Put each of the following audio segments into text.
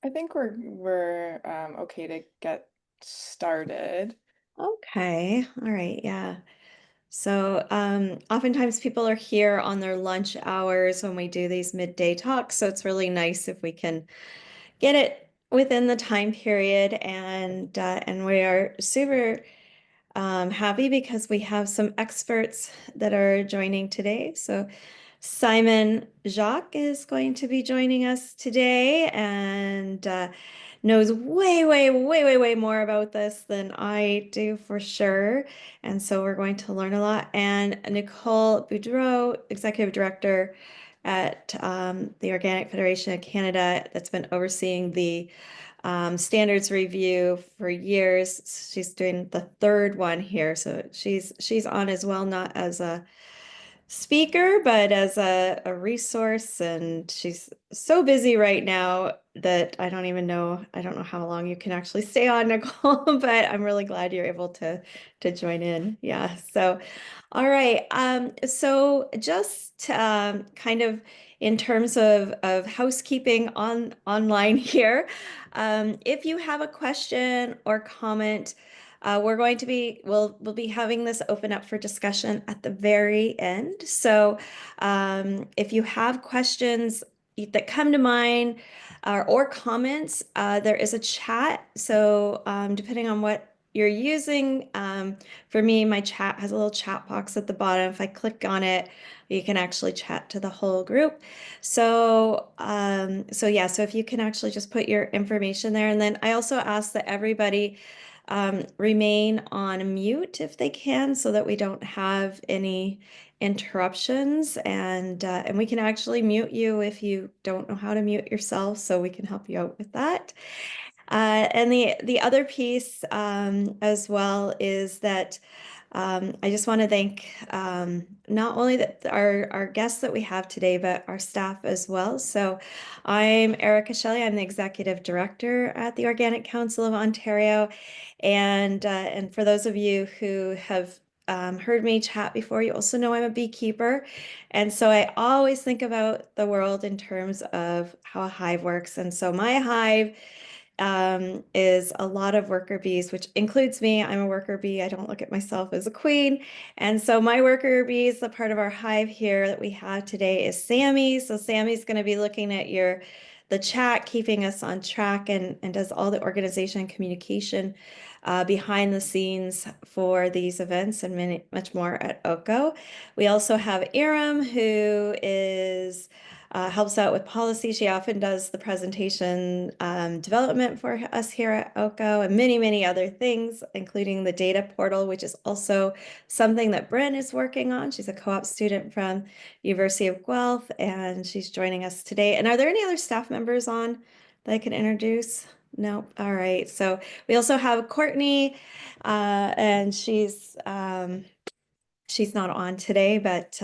I think we're okay to get started. Okay. All right. Yeah. So, oftentimes people are here on their lunch hours when we do these midday talks. So it's really nice if we can get it within the time period. And we are super happy because we have some experts that are joining today. So Simon Jacques is going to be joining us today and knows way more about this than I do for sure. And so we're going to learn a lot. And Nicole Boudreau, Executive Director at the Organic Federation of Canada, that's been overseeing the standards review for years. She's doing the third one here, so she's on as well, not as a speaker, but as a resource. And she's so busy right now that I don't know how long you can actually stay on, Nicole, but I'm really glad you're able to join in. Yeah. So, all right. So just kind of in terms of housekeeping online here, if you have a question or comment, we'll be having this open up for discussion at the very end. So if you have questions that come to mind or comments, there is a chat. So depending on what you're using, for me, my chat has a little chat box at the bottom. If I click on it, you can actually chat to the whole group. So yeah, so if you can actually just put your information there. And then I also ask that everybody remain on mute if they can, so that we don't have any interruptions. And we can actually mute you if you don't know how to mute yourself, so we can help you out with that. And the other piece as well is that I just want to thank not only our guests that we have today, but our staff as well. So I'm Shelley. I'm the Executive Director at the Organic Council of Ontario. And for those of you who have heard me chat before, you also know I'm a beekeeper. And so I always think about the world in terms of how a hive works. And so my hive is a lot of worker bees, which includes me. I'm a worker bee. I don't look at myself as a queen. And so my worker bees, the part of our hive here that we have today is Sammy. So Sammy's going to be looking at the chat, keeping us on track, and does all the organization and communication behind the scenes for these events and much more at OCO. We also have Iram, who is helps out with policy. She often does the presentation development for us here at OCO and many other things, including the data portal, which is also something that Bryn is working on. She's a co-op student from University of Guelph, and she's joining us today. And are there any other staff members on that I can introduce? No. All right. So we also have Courtney, and she's not on today, but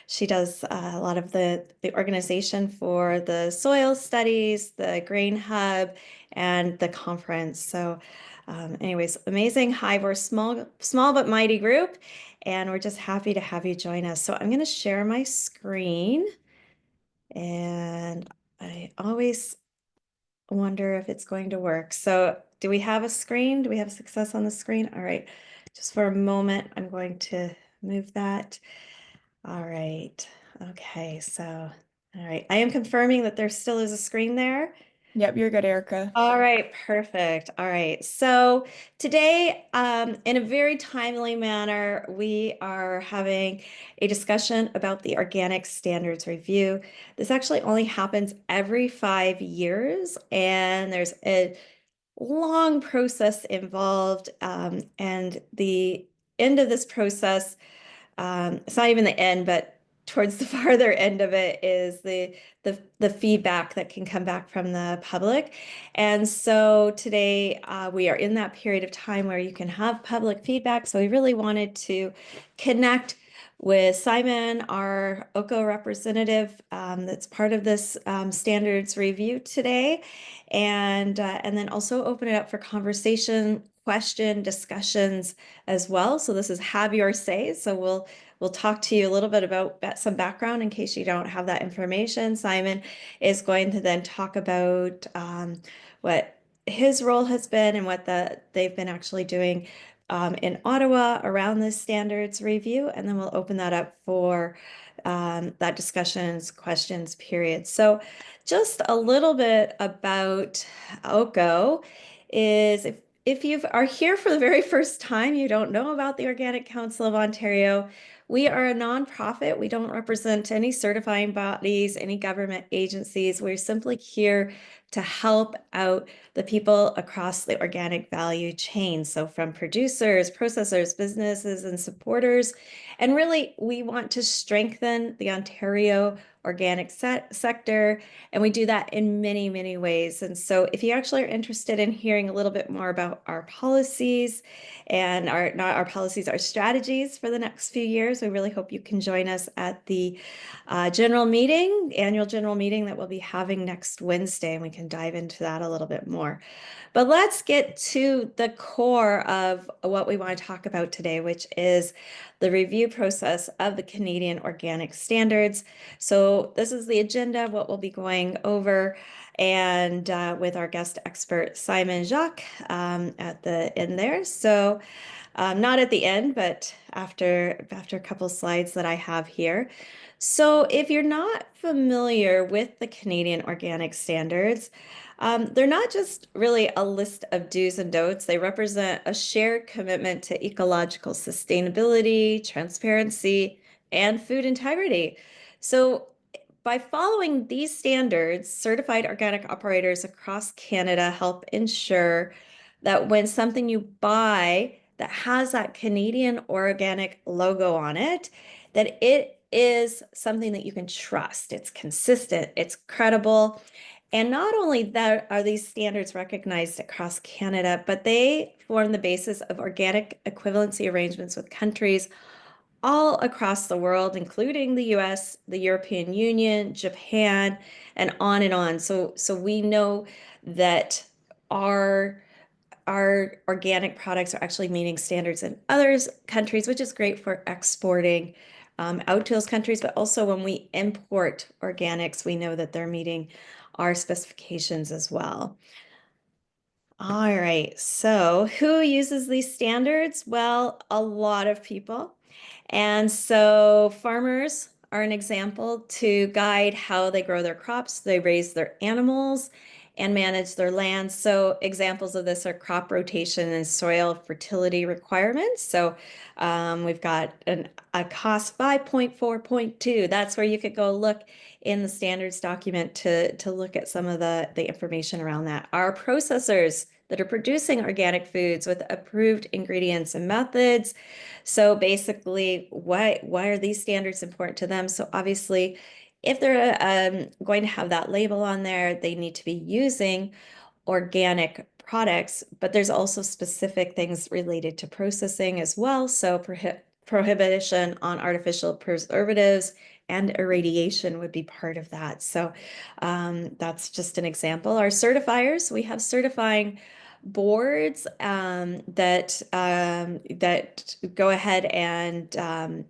she does a lot of the organization for the soil studies, the grain hub, and the conference. So, anyways, amazing hive. We're a small but mighty group, and we're just happy to have you join us. So I'm going to share my screen, and I always wonder if it's going to work. So, do we have a screen? Do we have success on the screen? All right. Just for a moment, I'm going to move that. All right. Okay. So, all right. I am confirming that there still is a screen there. Yep, you're good, Erica. All right, perfect. All right. So today, in a very timely manner, we are having a discussion about the Organic Standards Review. This actually only happens every 5 years, and there's a long process involved. And the end of this process, it's not even the end, but towards the farther end of it is the feedback that can come back from the public. And so today we are in that period of time where you can have public feedback. So we really wanted to connect with Simon, our OCO representative, that's part of this standards review today, and then also open it up for conversation, question, discussions as well. So this is have your say. So we'll talk to you a little bit about some background in case you don't have that information. Simon is going to then talk about what his role has been and what they've been actually doing in Ottawa around this standards review, and then we'll open that up for that discussions, questions period. So just a little bit about OCO is if you are here for the very first time, you don't know about the Organic Council of Ontario, we are a nonprofit. We don't represent any certifying bodies, any government agencies. We're simply here to help out the people across the organic value chain. So from producers, processors, businesses, and supporters. And really, we want to strengthen the Ontario organic sector, and we do that in many, many ways. And so if you actually are interested in hearing a little bit more about our policies and not our policies, our strategies for the next few years, we really hope you can join us at the annual general meeting that we'll be having next Wednesday, and we can dive into that a little bit more. But let's get to the core of what we want to talk about today, which is the review process of the Canadian organic standards. So this is the agenda of what we'll be going over, and with our guest expert, Simon Jacques, at the end there. So not at the end, but after a couple slides that I have here. So if you're not familiar with the Canadian organic standards, they're not just really a list of do's and don'ts. They represent a shared commitment to ecological sustainability, transparency, and food integrity. So by following these standards, certified organic operators across Canada help ensure that when something you buy that has that Canadian organic logo on it, that it is something that you can trust. It's consistent, it's credible. And not only that are these standards recognized across Canada, but they form the basis of organic equivalency arrangements with countries all across the world, including the US, the European Union, Japan, and on and on. So we know that our our organic products are actually meeting standards in other countries, which is great for exporting out to those countries. But also when we import organics, we know that they're meeting our specifications as well. All right, so who uses these standards? Well, a lot of people. And so farmers are an example to guide how they grow their crops, they raise their animals, and manage their land. So examples of this are crop rotation and soil fertility requirements. So we've got a cost 5.4.2. That's where you could go look in the standards document to look at some of the information around that. Our processors that are producing organic foods with approved ingredients and methods. So basically, why are these standards important to them? So obviously, if they're going to have that label on there, they need to be using organic products, but there's also specific things related to processing as well. So prohibition on artificial preservatives and irradiation would be part of that. So that's just an example. Our certifiers, we have certifying boards that go ahead and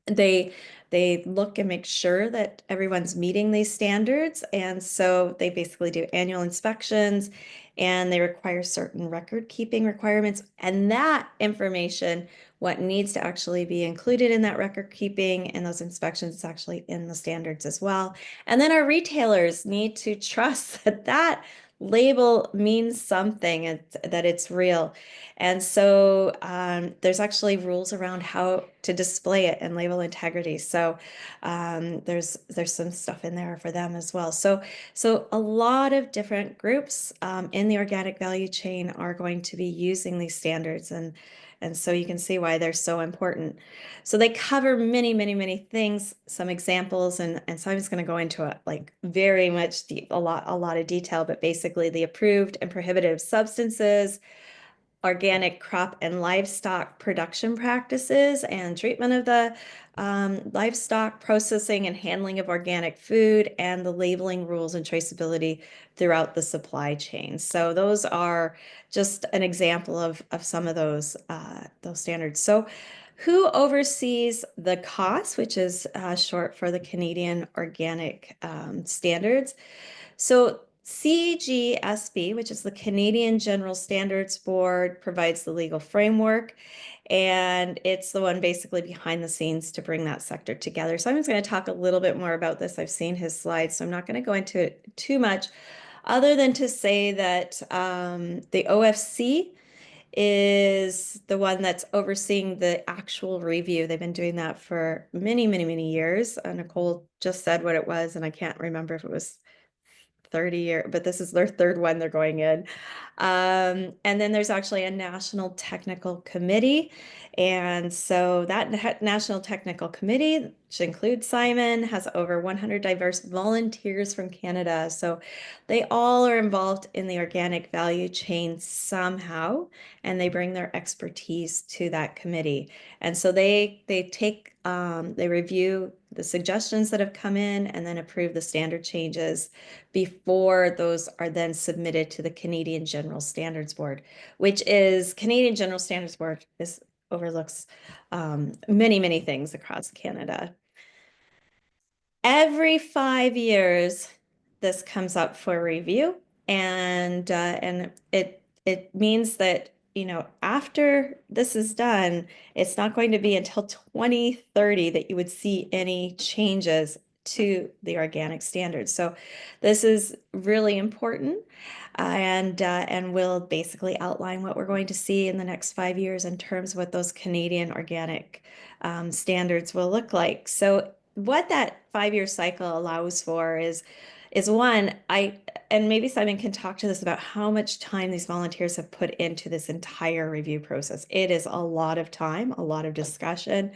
they they look and make sure that everyone's meeting these standards. And so they basically do annual inspections and they require certain record keeping requirements. And that information, what needs to actually be included in that record keeping and those inspections is actually in the standards as well. And then our retailers need to trust that that label means something and that it's real. And so there's actually rules around how to display it and label integrity. So there's some stuff in there for them as well. So a lot of different groups in the organic value chain are going to be using these standards, and so you can see why they're so important. So they cover many, many, many things, some examples, and so I'm just going to go into it like very much deep, a lot of detail, but basically the approved and prohibited substances, organic crop and livestock production practices and treatment of the livestock, processing and handling of organic food, and the labeling rules and traceability throughout the supply chain. So those are just an example of some of those standards. So who oversees the COS, which is short for the Canadian Organic Standards. So CGSB, which is the Canadian General Standards Board, provides the legal framework, and it's the one basically behind the scenes to bring that sector together. So I'm just going to talk a little bit more about this. I've seen his slides, so I'm not going to go into it too much, other than to say that the OFC is the one that's overseeing the actual review. They've been doing that for many, many, many years. Nicole just said what it was, and I can't remember if it was 30 years, but this is their third one they're going in. And then there's actually a national technical committee. And so that national technical committee, which includes Simon, has over 100 diverse volunteers from Canada. So they all are involved in the organic value chain somehow, and they bring their expertise to that committee. And so they review the suggestions that have come in and then approve the standard changes before those are then submitted to the Canadian General Standards Board, which is Canadian General Standards Board is overlooks many, many things across Canada. Every 5 years, this comes up for review, and it means that after this is done, it's not going to be until 2030 that you would see any changes to the organic standards. So this is really important, and will basically outline what we're going to see in the next 5 years in terms of what those Canadian organic standards will look like. So what that 5 year cycle allows for is one, and maybe Simon can talk to this about how much time these volunteers have put into this entire review process. It is a lot of time, a lot of discussion,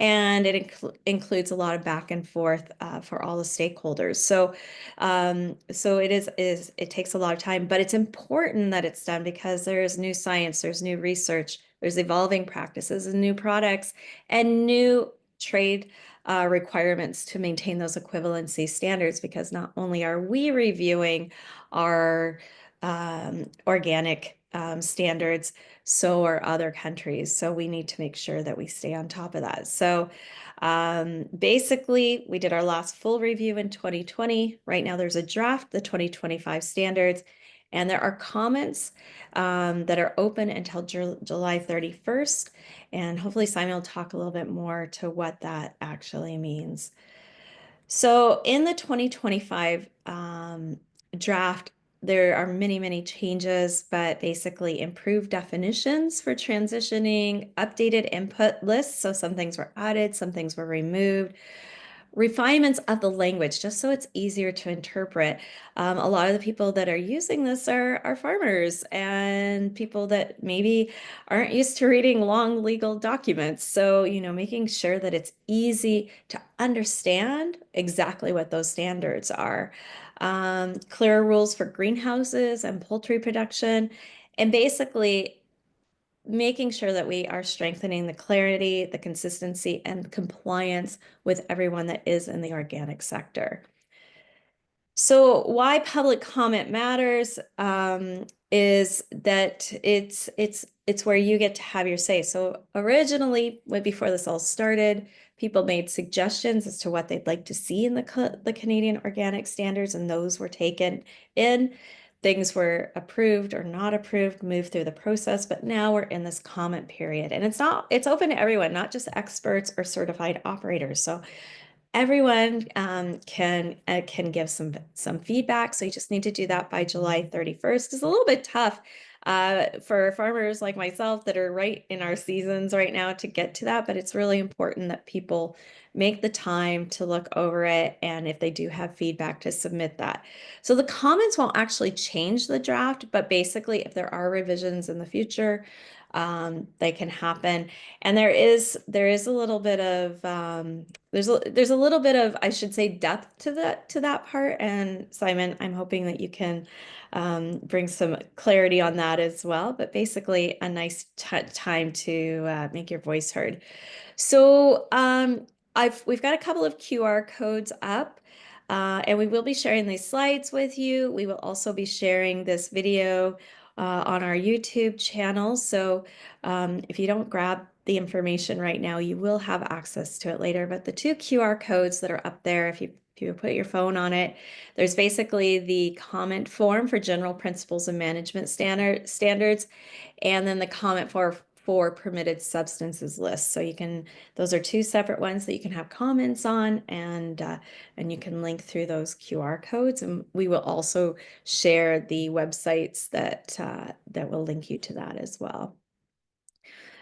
and it includes a lot of back and forth for all the stakeholders. So it takes a lot of time, but it's important that it's done because there's new science, there's new research, there's evolving practices and new products and new trade requirements to maintain those equivalency standards, because not only are we reviewing our organic standards, so are other countries. So we need to make sure that we stay on top of that. So basically, we did our last full review in 2020. Right now, there's a draft, the 2025 standards, and there are comments that are open until July 31st. And hopefully Simon will talk a little bit more to what that actually means. So in the 2025 draft, there are many, many changes, but basically improved definitions for transitioning, updated input lists. So some things were added, some things were removed, refinements of the language, just so it's easier to interpret. A lot of the people that are using this are farmers and people that maybe aren't used to reading long legal documents. So, making sure that it's easy to understand exactly what those standards are. Clearer rules for greenhouses and poultry production, and basically making sure that we are strengthening the clarity, the consistency, and compliance with everyone that is in the organic sector. So why public comment matters is that it's where you get to have your say. So originally, before this all started, people made suggestions as to what they'd like to see in the Canadian organic standards, and those were taken in. Things were approved or not approved, moved through the process, but now we're in this comment period, and it's open to everyone, not just experts or certified operators. So everyone can give some feedback. So you just need to do that by July 31st. It's a little bit tough for farmers like myself that are right in our seasons right now to get to that, but it's really important that people make the time to look over it, and if they do have feedback, to submit that. So the comments won't actually change the draft, but basically if there are revisions in the future, they can happen. And there is a little bit of there's a little bit of, I should say, depth to that part. And Simon, I'm hoping that you can bring some clarity on that as well. But basically, a nice time to make your voice heard. So we've got a couple of QR codes up. And we will be sharing these slides with you. We will also be sharing this video on our YouTube channel. So if you don't grab the information right now, you will have access to it later. But the two QR codes that are up there, if you put your phone on it, there's basically the comment form for general principles and management standards, and then the comment for permitted substances list. So you can, those are two separate ones that you can have comments on, and you can link through those QR codes. And we will also share the websites that will link you to that as well.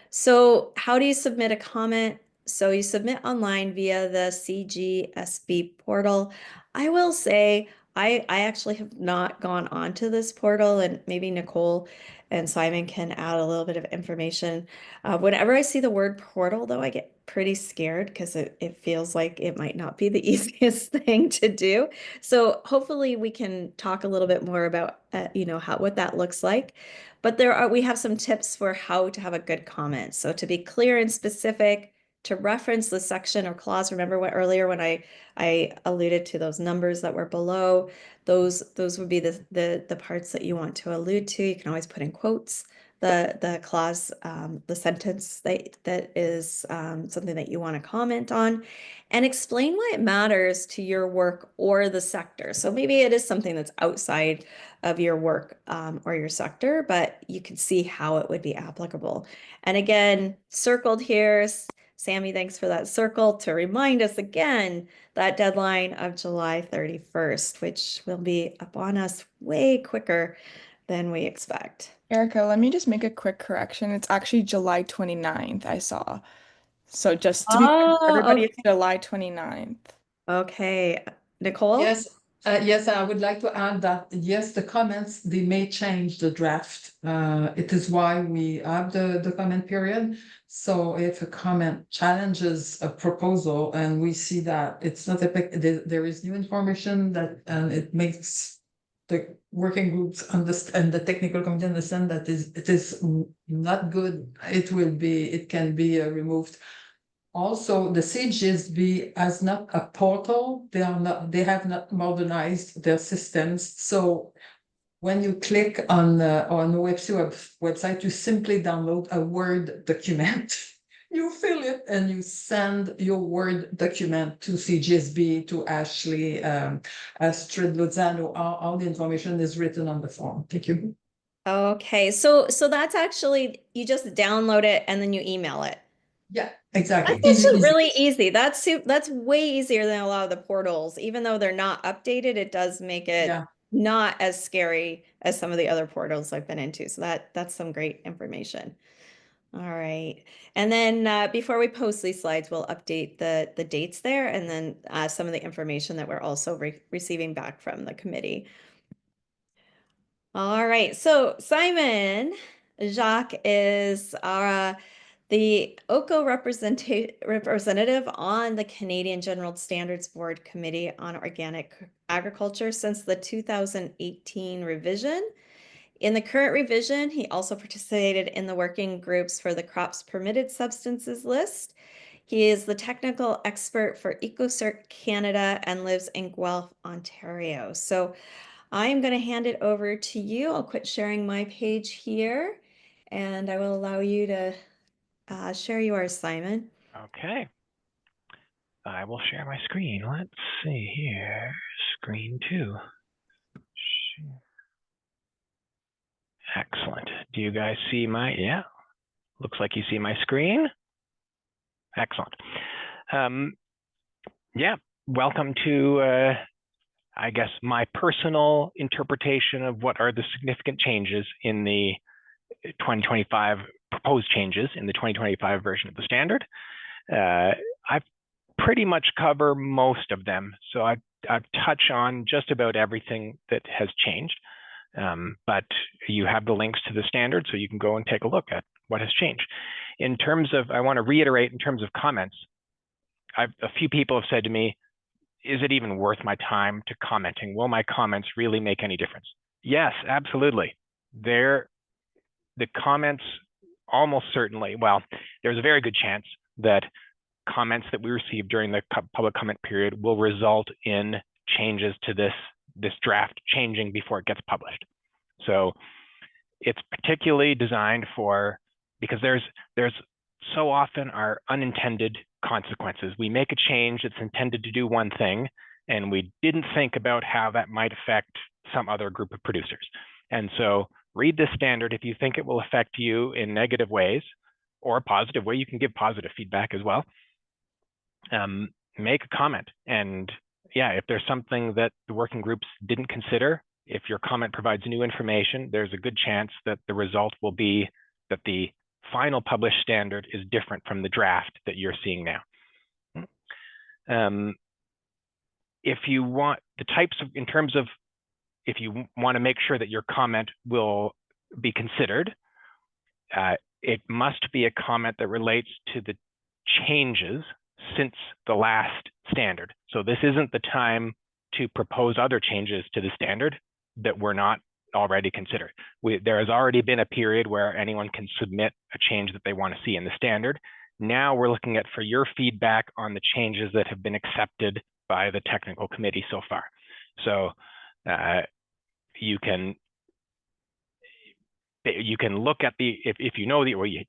So how do you submit a comment? So you submit online via the CGSB portal. I will say I actually have not gone onto this portal, and maybe Nicole and Simon can add a little bit of information. Whenever I see the word portal, though, I get pretty scared because it feels like it might not be the easiest thing to do. So hopefully we can talk a little bit more about what that looks like. But we have some tips for how to have a good comment. So to be clear and specific, to reference the section or clause. Remember what earlier when I alluded to those numbers that were below, those would be the parts that you want to allude to. You can always put in quotes the clause, the sentence that is something that you want to comment on, and explain why it matters to your work or the sector. So maybe it is something that's outside of your work or your sector, but you can see how it would be applicable. And again, circled here, Sammy, thanks for that circle to remind us again that deadline of July 31st, which will be upon us way quicker than we expect. Erica, let me just make a quick correction. It's actually July 29th, I saw. So just to be clear, Oh, everybody, it's July 29th. okay. Nicole? Yes, yes, I would like to add that, yes, the comments, they may change the draft. It is why we have the comment period. So if a comment challenges a proposal and we see that it's not there is new information that, and it makes the working groups understand, the technical committee understand that it is not good, it can be removed. Also, the CGSB has not a portal. They have not modernized their systems. So when you click on the website, you simply download a Word document. You fill it and you send your Word document to CGSB, to Ashley, Astrid Lozano. All the information is written on the form. Thank you. Okay, so that's actually, you just download it and then you email it. Yeah, exactly. That's Easy, actually easy. really easy. That's way easier than a lot of the portals. Even though they're not updated, it does make it Yeah. not as scary as some of the other portals I've been into. So that's some great information. All right. And then before we post these slides, we'll update the dates there, and then some of the information that we're also receiving back from the committee. All right. So Simon, Jacques is the OCO representative on the Canadian General Standards Board Committee on Organic Agriculture since the 2018 revision. In the current revision, he also participated in the working groups for the crops permitted substances list. He is the technical expert for EcoCert Canada and lives in Guelph, Ontario. So I am going to hand it over to you. I'll quit sharing my page here, and I will allow you to share yours, Simon. Okay. I will share my screen. Let's see here. Screen 2. Excellent. Do you guys see yeah, looks like you see my screen. Excellent. Yeah, welcome to, I guess, my personal interpretation of what are the significant changes in the 2025, proposed changes in the 2025 version of the standard. I've pretty much cover most of them. So I've touched on just about everything that has changed. But you have the links to the standard, so you can go and take a look at what has changed. In terms of, I want to reiterate in terms of comments, a few people have said to me, is it even worth my time to commenting? Will my comments really make any difference? Yes, absolutely. The comments almost certainly, well, there's a very good chance that comments that we receive during the public comment period will result in changes to this draft changing before it gets published. So it's particularly designed for, because there's so often are unintended consequences. We make a change that's intended to do one thing, and we didn't think about how that might affect some other group of producers. And so read this standard. If you think it will affect you in negative ways or a positive way, you can give positive feedback as well. Make a comment. And yeah, if there's something that the working groups didn't consider, if your comment provides new information, there's a good chance that the result will be that the final published standard is different from the draft that you're seeing now. If you want the types of, in terms of, if you want to make sure that your comment will be considered, it must be a comment that relates to the changes since the last standard. So this isn't the time to propose other changes to the standard that were not already considered. There has already been a period where anyone can submit a change that they want to see in the standard. Now we're looking at for your feedback on the changes that have been accepted by the technical committee so far. So you can look at the, if you know the, or you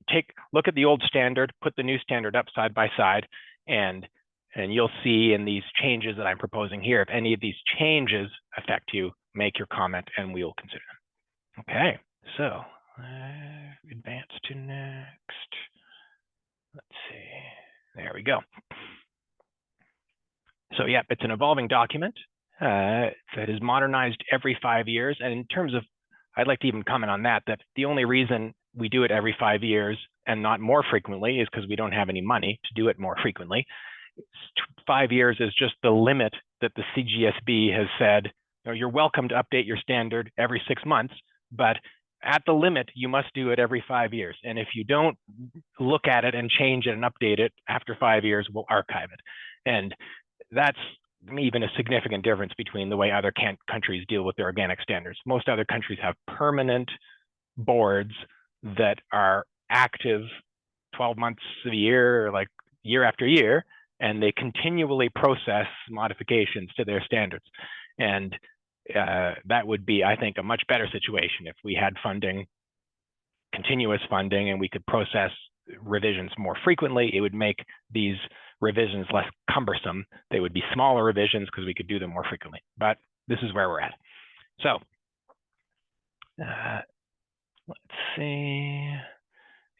look at the old standard, put the new standard up side by side, and you'll see in these changes that I'm proposing here, if any of these changes affect you, make your comment and we will consider them. Okay, so advance to next. Let's see, there we go. So yeah, it's an evolving document that is modernized every 5 years. And in terms of, I'd like to even comment on that, that the only reason we do it every 5 years and not more frequently is because we don't have any money to do it more frequently. 5 years is just the limit that the CGSB has said, you know, you're welcome to update your standard every 6 months, but at the limit, you must do it every 5 years. And if you don't look at it and change it and update it after 5 years, we'll archive it. And that's even a significant difference between the way other countries deal with their organic standards. Most other countries have permanent boards that are active 12 months of the year, or like year after year, and they continually process modifications to their standards. And that would be, I think, a much better situation if we had funding, continuous funding, and we could process revisions more frequently. It would make these revisions less cumbersome. They would be smaller revisions because we could do them more frequently. But this is where we're at. So let's see.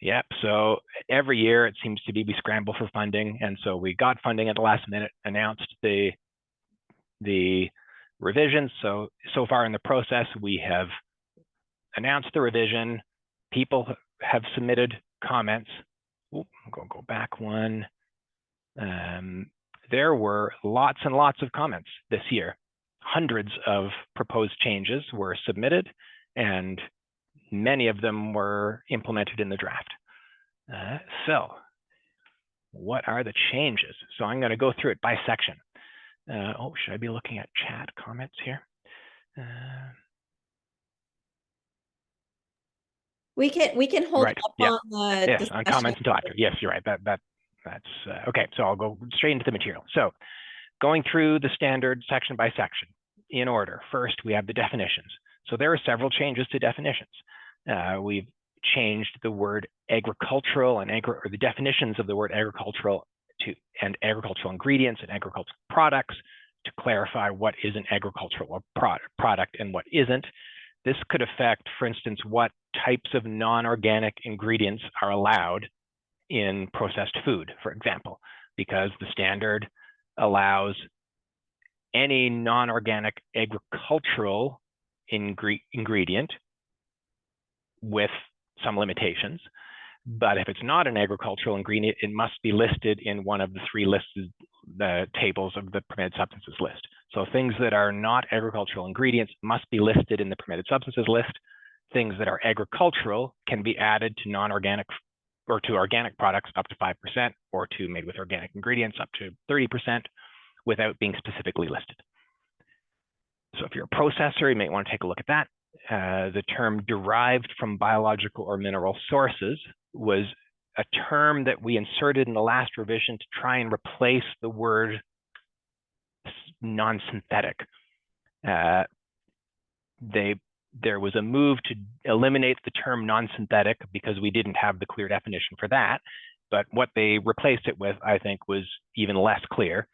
Yep, so every year it seems to be we scramble for funding. And so we got funding at the last minute, announced the revisions. So far in the process, we have announced the revision. People have submitted comments. Ooh, I'm go back one. There were lots and lots of comments this year. Hundreds of proposed changes were submitted, and many of them were implemented in the draft. So what are the changes? So I'm going to go through it by section. Oh, should I be looking at chat comments here? We can hold right. up Yep. on the yes, discussion. on comments until after. Yes, you're right. That's okay. So I'll go straight into the material. So going through the standard section by section in order. First, we have the definitions. So there are several changes to definitions. We've changed the word agricultural and or the definitions of the word agricultural and agricultural ingredients and agricultural products to clarify what is an agricultural product and what isn't. This could affect, for instance, what types of non-organic ingredients are allowed in processed food, for example, because the standard allows any non-organic agricultural ingredient with some limitations. But if it's not an agricultural ingredient, it must be listed in one of the 3 listed tables of the permitted substances list. So things that are not agricultural ingredients must be listed in the permitted substances list. Things that are agricultural can be added to non-organic or to organic products up to 5%, or to made with organic ingredients up to 30% without being specifically listed. So if you're a processor, you may want to take a look at that. The term derived from biological or mineral sources was a term that we inserted in the last revision to try and replace the word non-synthetic. There was a move to eliminate the term non-synthetic because we didn't have the clear definition for that. But what they replaced it with, I think, was even less clear.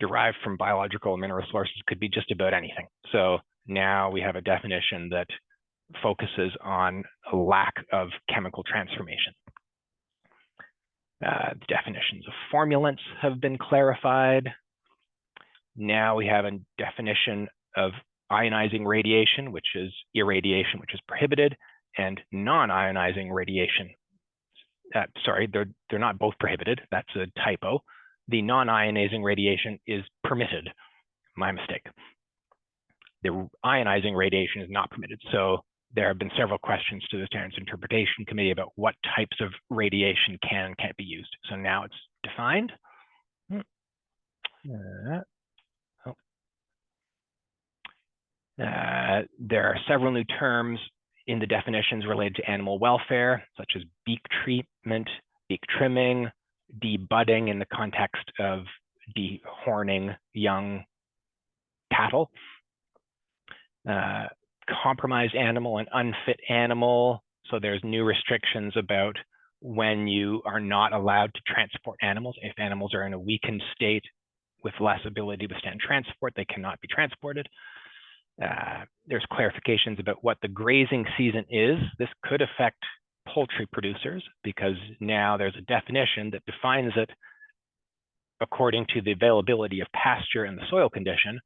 Derived from biological and mineral sources could be just about anything. So now we have a definition that focuses on a lack of chemical transformation. The definitions of formulants have been clarified. Now we have a definition of ionizing radiation, which is irradiation, which is prohibited, and non-ionizing radiation. Sorry, they're not both prohibited. That's a typo. The non-ionizing radiation is permitted. My mistake. The ionizing radiation is not permitted. So there have been several questions to the Standards Interpretation Committee about what types of radiation can and can't be used. So now it's defined. There are several new terms in the definitions related to animal welfare, such as beak treatment, beak trimming, debudding in the context of dehorning young cattle, compromised animal and unfit animal. So there's new restrictions about when you are not allowed to transport animals. If animals are in a weakened state with less ability to withstand transport, they cannot be transported. There's clarifications about what the grazing season is. This could affect poultry producers because now there's a definition that defines it according to the availability of pasture and the soil condition,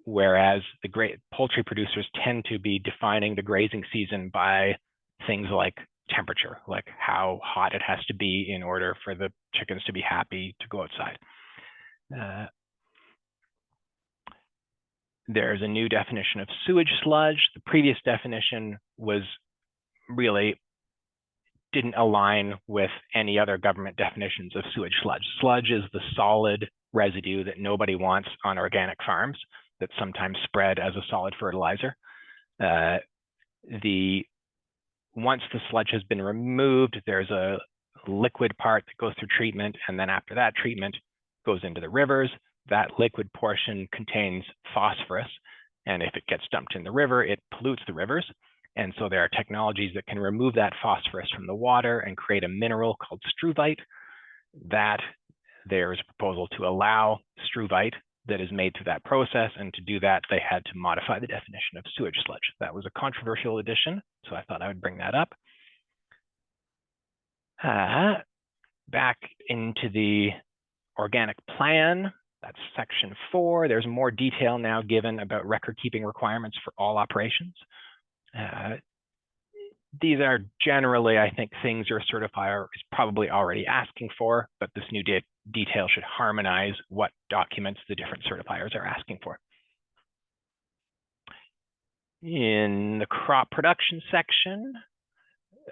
whereas the poultry producers tend to be defining the grazing season by things like temperature, like how hot it has to be in order for the chickens to be happy to go outside. There's a new definition of sewage sludge. The previous definition was really didn't align with any other government definitions of sewage sludge. Sludge is the solid residue that nobody wants on organic farms that's sometimes spread as a solid fertilizer. Once the sludge has been removed, there's a liquid part that goes through treatment, and then after that treatment goes into the rivers. That liquid portion contains phosphorus, and if it gets dumped in the river, it pollutes the rivers. And so there are technologies that can remove that phosphorus from the water and create a mineral called struvite. That there's a proposal to allow struvite that is made through that process, and to do that, they had to modify the definition of sewage sludge. That was a controversial addition, so I thought I would bring that up. Back into the organic plan, that's section 4. There's more detail now given about record-keeping requirements for all operations. These are generally, I think, things your certifier is probably already asking for, but this new detail should harmonize what documents the different certifiers are asking for. In the crop production section,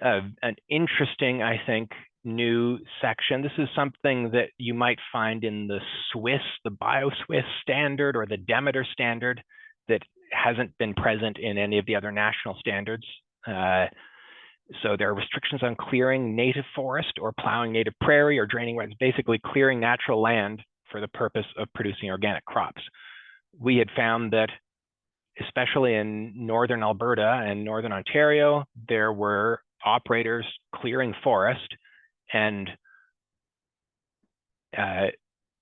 an interesting, I think, new section. This is something that you might find in the BioSwiss standard or the Demeter standard that hasn't been present in any of the other national standards. So there are restrictions on clearing native forest or plowing native prairie or draining wetlands, basically clearing natural land for the purpose of producing organic crops. We had found that, especially in northern Alberta and northern Ontario, there were operators clearing forest and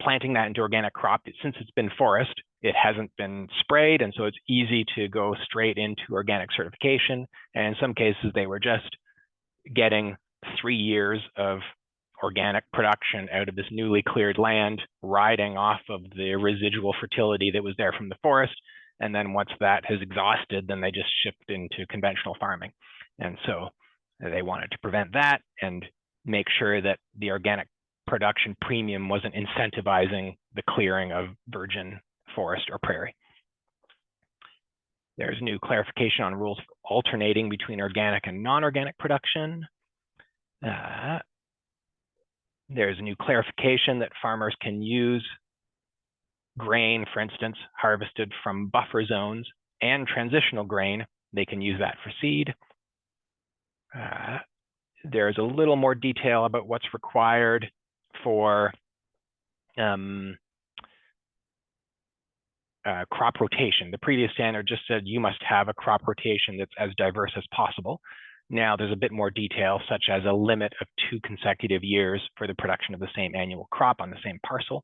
planting that into organic crop. Since it's been forest, it hasn't been sprayed, and so it's easy to go straight into organic certification. And in some cases, they were just getting 3 years of organic production out of this newly cleared land, riding off of the residual fertility that was there from the forest. And then once that has exhausted, then they just shift into conventional farming. And so they wanted to prevent that and make sure that the organic production premium wasn't incentivizing the clearing of virgin forest or prairie. There's new clarification on rules for alternating between organic and non-organic production. There's a new clarification that farmers can use grain, for instance, harvested from buffer zones and transitional grain. They can use that for seed. There's a little more detail about what's required for crop rotation. The previous standard just said you must have a crop rotation that's as diverse as possible. Now there's a bit more detail, such as a limit of 2 consecutive years for the production of the same annual crop on the same parcel.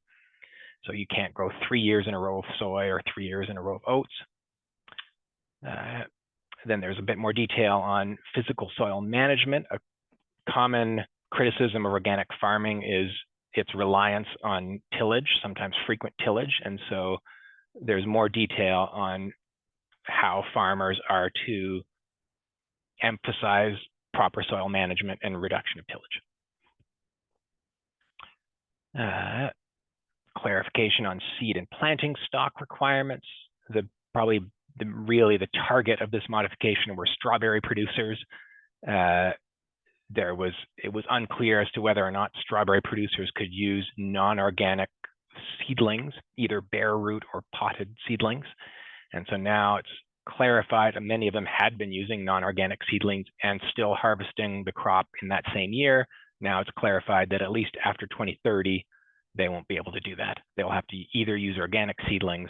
So you can't grow 3 years in a row of soy or 3 years in a row of oats. Then there's a bit more detail on physical soil management. A common criticism of organic farming is its reliance on tillage, sometimes frequent tillage. And so there's more detail on how farmers are to emphasize proper soil management and reduction of tillage. Clarification on seed and planting stock requirements. Really the target of this modification were strawberry producers. It was unclear as to whether or not strawberry producers could use non-organic seedlings, either bare root or potted seedlings. And so now it's clarified, and many of them had been using non-organic seedlings and still harvesting the crop in that same year. Now it's clarified that at least after 2030, they won't be able to do that. They'll have to either use organic seedlings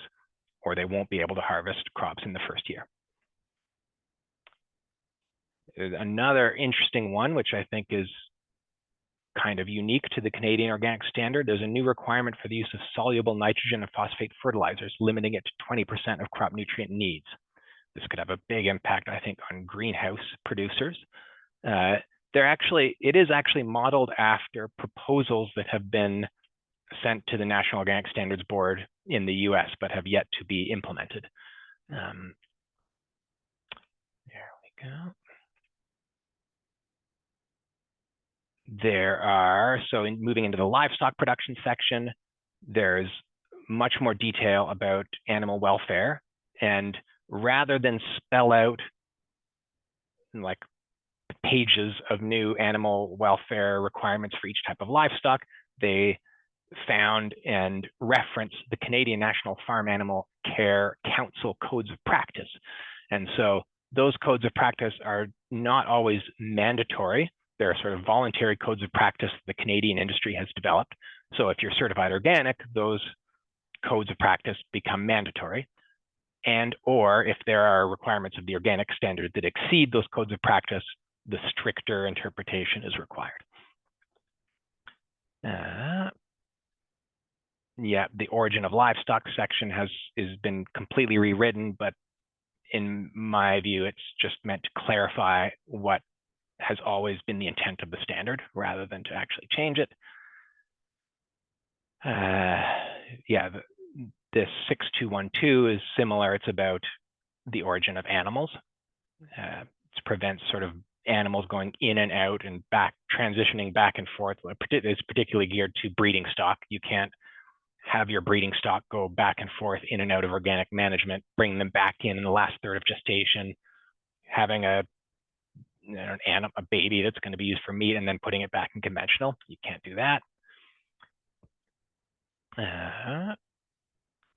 or they won't be able to harvest crops in the first year. Another interesting one, which I think is kind of unique to the Canadian Organic Standard, there's a new requirement for the use of soluble nitrogen and phosphate fertilizers, limiting it to 20% of crop nutrient needs. This could have a big impact, I think, on greenhouse producers. It is actually modeled after proposals that have been sent to the National Organic Standards Board in the US, but have yet to be implemented. There we go. Moving into the livestock production section, there's much more detail about animal welfare. And rather than spell out like pages of new animal welfare requirements for each type of livestock, they found and referenced the Canadian National Farm Animal Care Council codes of practice. And so those codes of practice are not always mandatory. They're sort of voluntary codes of practice the Canadian industry has developed. So if you're certified organic, those codes of practice become mandatory. And or if there are requirements of the organic standard that exceed those codes of practice, the stricter interpretation is required. The origin of livestock section has been completely rewritten, but in my view, it's just meant to clarify what has always been the intent of the standard rather than to actually change it. This 6212 is similar. It's about the origin of animals. It prevents sort of animals going in and out and transitioning back and forth. It's particularly geared to breeding stock. You can't have your breeding stock go back and forth in and out of organic management, bring them back in the last third of gestation, having a baby that's going to be used for meat and then putting it back in conventional. You can't do that.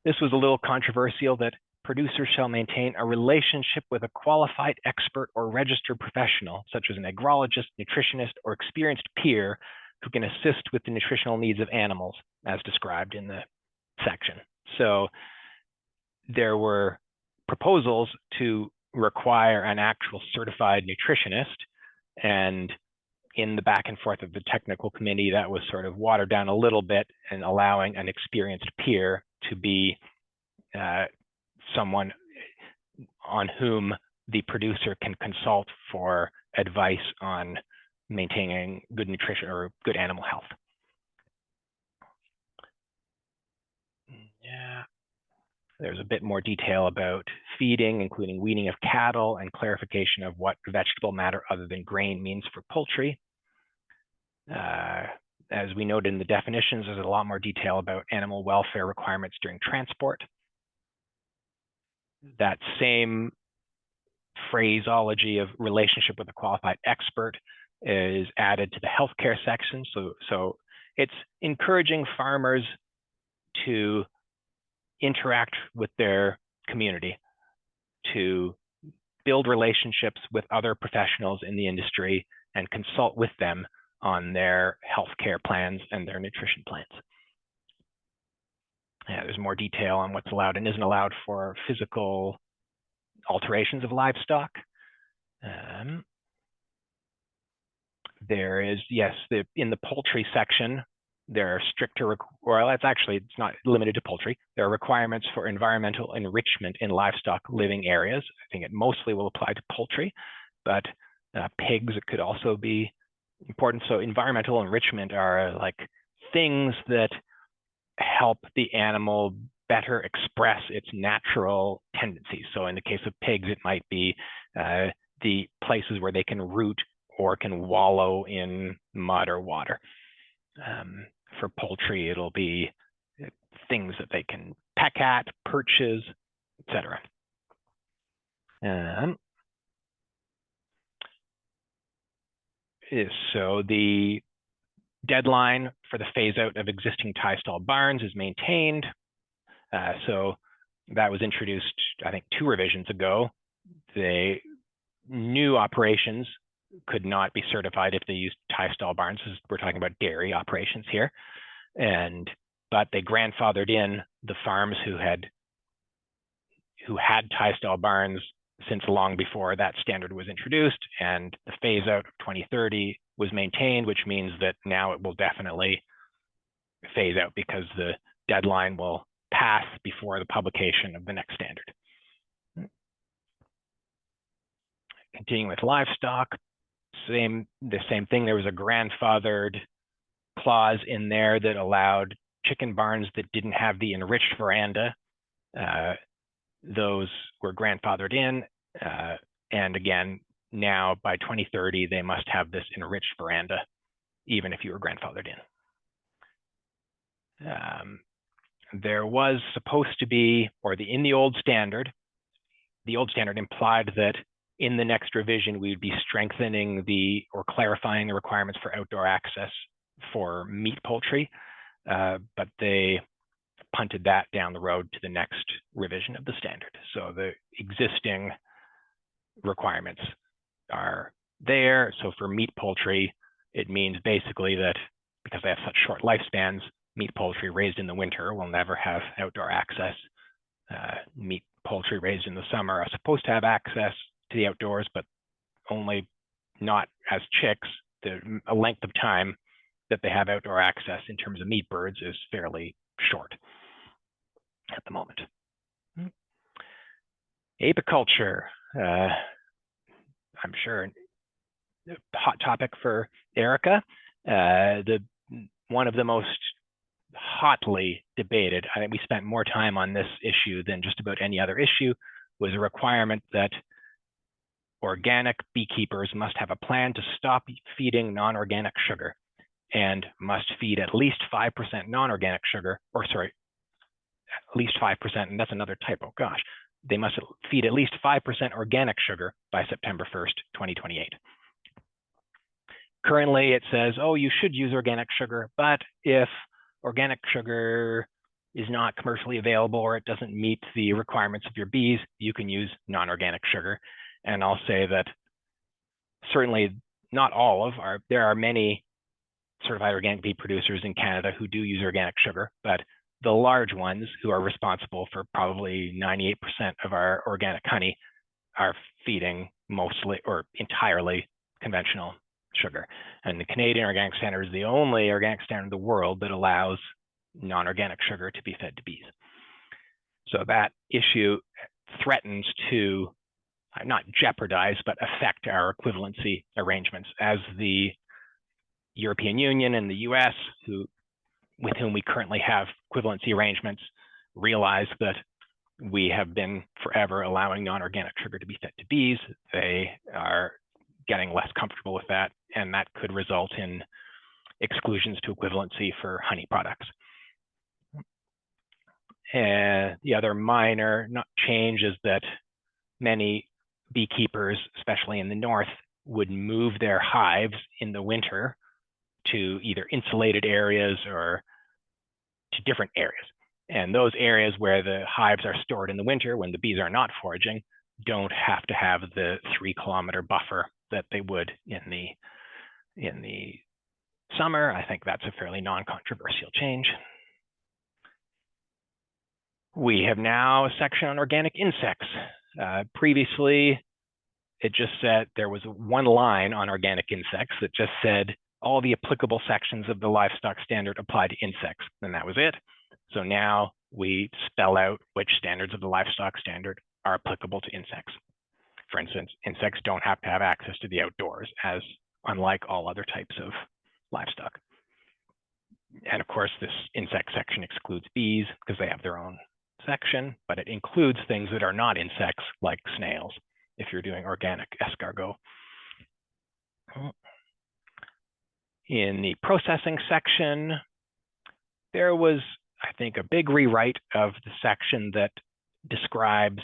This was a little controversial, that producers shall maintain a relationship with a qualified expert or registered professional, such as an agrologist, nutritionist, or experienced peer who can assist with the nutritional needs of animals, as described in the section. So there were proposals to require an actual certified nutritionist, and in the back and forth of the technical committee, that was sort of watered down a little bit and allowing an experienced peer to be someone on whom the producer can consult for advice on maintaining good nutrition or good animal health. There's a bit more detail about feeding, including weaning of cattle, and clarification of what vegetable matter other than grain means for poultry. As we noted in the definitions, there's a lot more detail about animal welfare requirements during transport. That same phraseology of relationship with a qualified expert is added to the healthcare section. So it's encouraging farmers to interact with their community, to build relationships with other professionals in the industry and consult with them on their healthcare plans and their nutrition plans. There's more detail on what's allowed and isn't allowed for physical alterations of livestock. There is, yes, in the poultry section, there are stricter, well, it's not limited to poultry. There are requirements for environmental enrichment in livestock living areas. I think it mostly will apply to poultry, but pigs, it could also be important. So environmental enrichment are like things that help the animal better express its natural tendencies. So in the case of pigs, it might be the places where they can root or can wallow in mud or water. For poultry, it'll be things that they can peck at, perches, etc. So the deadline for the phase out of existing tie stall barns is maintained. So that was introduced, I think, 2 revisions ago. The new operations could not be certified if they used tie stall barns. We're talking about dairy operations here. But they grandfathered in the farms who had tie stall barns since long before that standard was introduced, and the phase out of 2030 was maintained, which means that now it will definitely phase out because the deadline will pass before the publication of the next standard. Continuing with livestock, the same thing. There was a grandfathered clause in there that allowed chicken barns that didn't have the enriched veranda. Those were grandfathered in, and again, now by 2030, they must have this enriched veranda, even if you were grandfathered in. There was supposed to be, in the old standard implied that in the next revision, we would be strengthening or clarifying the requirements for outdoor access for meat poultry, but they punted that down the road to the next revision of the standard. So the existing requirements are there. So for meat poultry, it means basically that because they have such short lifespans, meat poultry raised in the winter will never have outdoor access. Meat poultry raised in the summer are supposed to have access to the outdoors, but only not as chicks. The length of time that they have outdoor access in terms of meat birds is fairly short at the moment. Apiculture, I'm sure a hot topic for Erica. One of the most hotly debated, I think we spent more time on this issue than just about any other issue, was a requirement that organic beekeepers must have a plan to stop feeding non-organic sugar and must feed at least 5% non-organic sugar, at least 5%, and that's another typo, gosh. They must feed at least 5% organic sugar by September 1st, 2028. Currently, it says, oh, you should use organic sugar, but if organic sugar is not commercially available or it doesn't meet the requirements of your bees, you can use non-organic sugar. And I'll say that certainly not all of there are many certified organic bee producers in Canada who do use organic sugar, but the large ones who are responsible for probably 98% of our organic honey are feeding mostly or entirely conventional sugar. And the Canadian Organic Standard is the only organic standard in the world that allows non-organic sugar to be fed to bees. So that issue threatens to not jeopardize, but affect our equivalency arrangements as the European Union and the US, with whom we currently have equivalency arrangements, realize that we have been forever allowing non-organic sugar to be fed to bees. They are getting less comfortable with that, and that could result in exclusions to equivalency for honey products. And the other minor change is that many beekeepers, especially in the north, would move their hives in the winter to either insulated areas or to different areas. And those areas where the hives are stored in the winter when the bees are not foraging don't have to have the 3-kilometer buffer that they would in the summer. I think that's a fairly non-controversial change. We have now a section on organic insects. Previously, it just said there was one line on organic insects that just said all the applicable sections of the livestock standard apply to insects, and that was it. So now we spell out which standards of the livestock standard are applicable to insects. For instance, insects don't have to have access to the outdoors, as unlike all other types of livestock. And of course, this insect section excludes bees because they have their own section, but it includes things that are not insects like snails if you're doing organic escargot. In the processing section, there was, I think, a big rewrite of the section that describes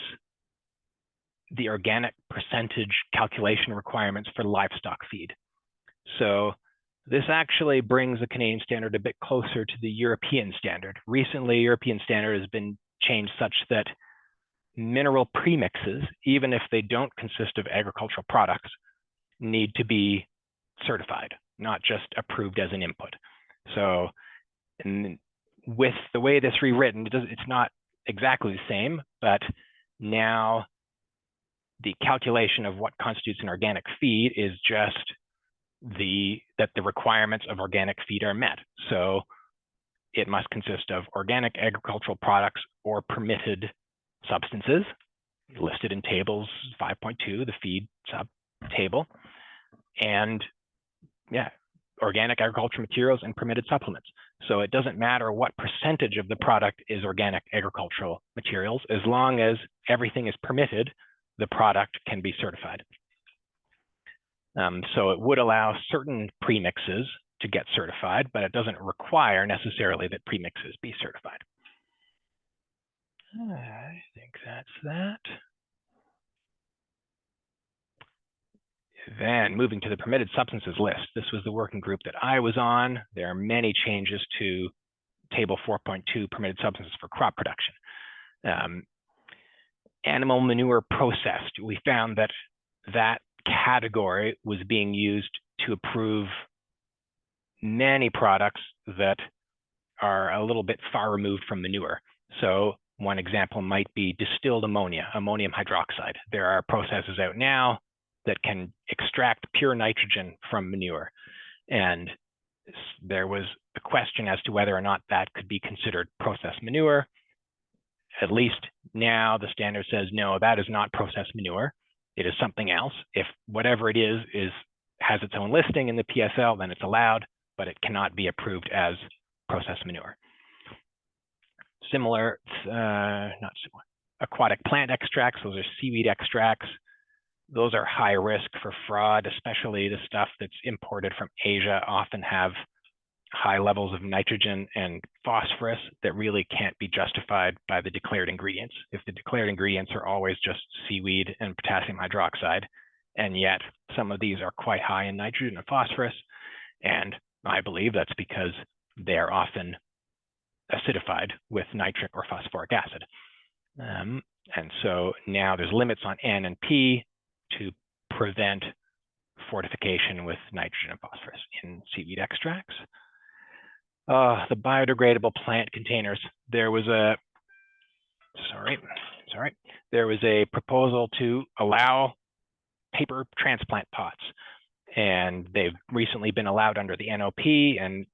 the organic percentage calculation requirements for livestock feed. So this actually brings the Canadian standard a bit closer to the European standard. Recently, European standard has been changed such that mineral premixes, even if they don't consist of agricultural products, need to be certified, not just approved as an input. So with the way this rewritten, it's not exactly the same, but now the calculation of what constitutes an organic feed is just that the requirements of organic feed are met. So it must consist of organic agricultural products or permitted substances listed in tables 5.2, the feed sub table, and organic agricultural materials and permitted supplements. So it doesn't matter what percentage of the product is organic agricultural materials, as long as everything is permitted, the product can be certified. So it would allow certain premixes to get certified, but it doesn't require necessarily that premixes be certified. I think that's that. Then moving to the permitted substances list. This was the working group that I was on. There are many changes to table 4.2 permitted substances for crop production. Animal manure processed. We found that that category was being used to approve many products that are a little bit far removed from manure. So one example might be distilled ammonia, ammonium hydroxide. There are processes out now that can extract pure nitrogen from manure. And there was a question as to whether or not that could be considered processed manure. At least now the standard says, no, that is not processed manure. It is something else. If whatever it is has its own listing in the PSL, then it's allowed, but it cannot be approved as processed manure. Similar, not similar, aquatic plant extracts, those are seaweed extracts. Those are high risk for fraud, especially the stuff that's imported from Asia often have high levels of nitrogen and phosphorus that really can't be justified by the declared ingredients. If the declared ingredients are always just seaweed and potassium hydroxide, and yet some of these are quite high in nitrogen and phosphorus, and I believe that's because they're often acidified with nitric or phosphoric acid. And so now there's limits on N and P to prevent fortification with nitrogen and phosphorus in seaweed extracts. The biodegradable plant containers. There was a, there was a proposal to allow paper transplant pots, and they've recently been allowed under the NOP, and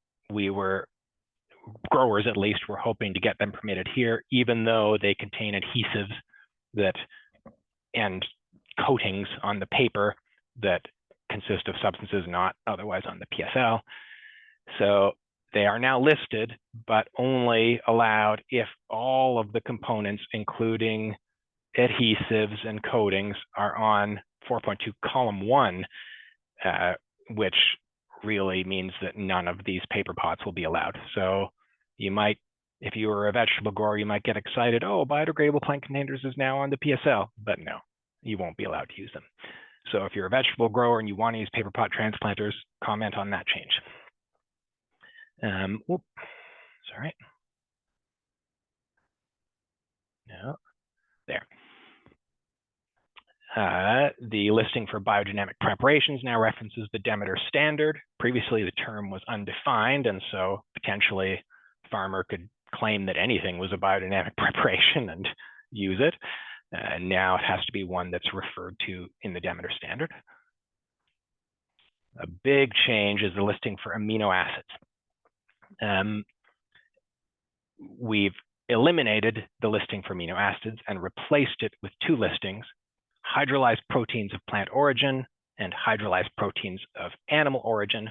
growers at least were hoping to get them permitted here, even though they contain adhesives and coatings on the paper that consist of substances not otherwise on the PSL. So they are now listed, but only allowed if all of the components, including adhesives and coatings, are on 4.2 column 1, which really means that none of these paper pots will be allowed. So you might, if you were a vegetable grower, you might get excited, oh, biodegradable plant containers is now on the PSL, but no, you won't be allowed to use them. So if you're a vegetable grower and you want to use paper pot transplanters, comment on that change. Sorry. No, there. The listing for biodynamic preparations now references the Demeter standard. Previously, the term was undefined, and so potentially a farmer could claim that anything was a biodynamic preparation and use it. Now it has to be one that's referred to in the Demeter standard. A big change is the listing for amino acids. We've eliminated the listing for amino acids and replaced it with two listings: hydrolyzed proteins of plant origin and hydrolyzed proteins of animal origin.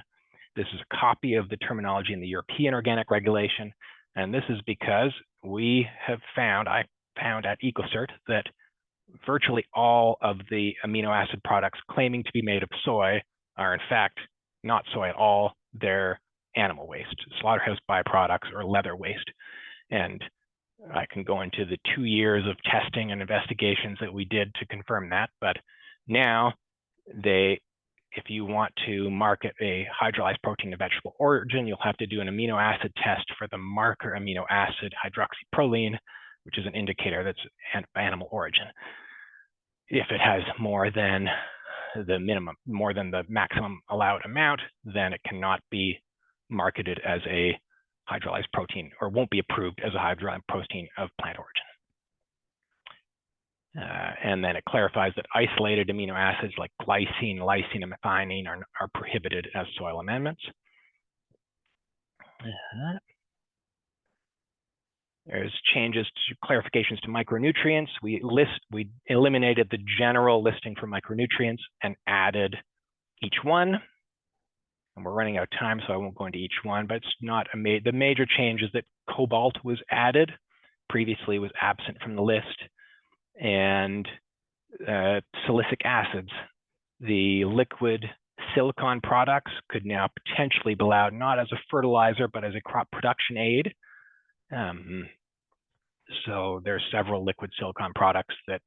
This is a copy of the terminology in the European Organic Regulation, and this is because we have found, I found at EcoCert, that virtually all of the amino acid products claiming to be made of soy are in fact not soy at all. They're animal waste, slaughterhouse byproducts, or leather waste. And I can go into the 2 years of testing and investigations that we did to confirm that. But now if you want to market a hydrolyzed protein of vegetable origin, you'll have to do an amino acid test for the marker amino acid hydroxyproline, which is an indicator that's animal origin. If it has more than the maximum allowed amount, then it cannot be marketed as a hydrolyzed protein, or won't be approved as a hydrolyzed protein of plant origin. And then it clarifies that isolated amino acids like glycine, lysine, and methionine are prohibited as soil amendments. There's changes to clarifications to micronutrients. We eliminated the general listing for micronutrients and added each one. And we're running out of time, so I won't go into each one, but it's not the major change is that cobalt was added, previously was absent from the list, and silicic acids. The liquid silicon products could now potentially be allowed not as a fertilizer, but as a crop production aid. So there's several liquid silicon products that